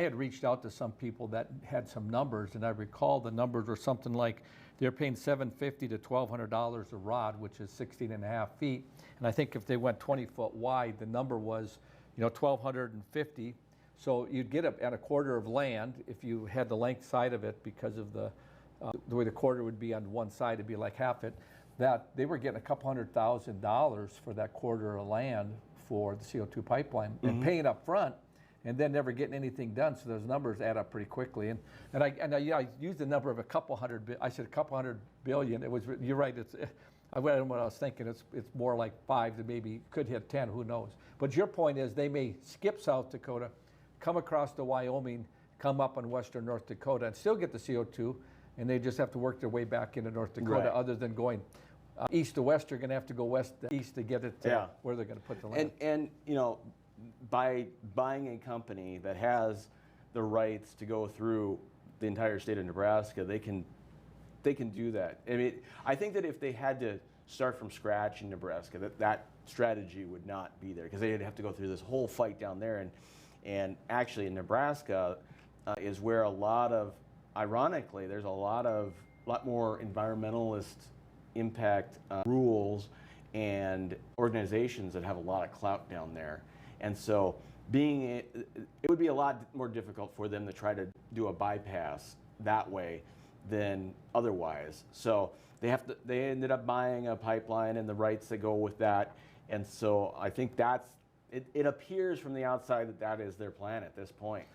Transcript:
had reached out to some people that had some numbers, and I recall the numbers were something like they're paying $750 to $1,200 a rod, which is 16 and a half feet. And I think if they went 20 foot wide, the number was, 1,250. So you'd get up at a quarter of land if you had the length side of it, because of the way the quarter would be on one side, it'd be like half it. That they were getting a couple $100,000 for that quarter of land for the CO2 pipeline, and paying up front, and then never getting anything done. So those numbers add up pretty quickly. And I used the number of a couple hundred. I said a couple $100 billion. It was, you're right. I don't know what I was thinking. It's more like 5 to maybe could hit 10. Who knows? But your point is they may skip South Dakota, come across to Wyoming, come up in western North Dakota, and still get the CO2, and they just have to work their way back into North Dakota. Right. Other than going east to west, you're going to have to go west to east to get it to where they're going to put the land. And by buying a company that has the rights to go through the entire state of Nebraska, they can do that. I mean, I think that if they had to start from scratch in Nebraska, that strategy would not be there, because they'd have to go through this whole fight down there. And actually in Nebraska is where ironically, there's a lot more environmentalist impact rules and organizations that have a lot of clout down there. And so it would be a lot more difficult for them to try to do a bypass that way than otherwise. So they ended up buying a pipeline and the rights that go with that. And so I think it appears from the outside that is their plan at this point.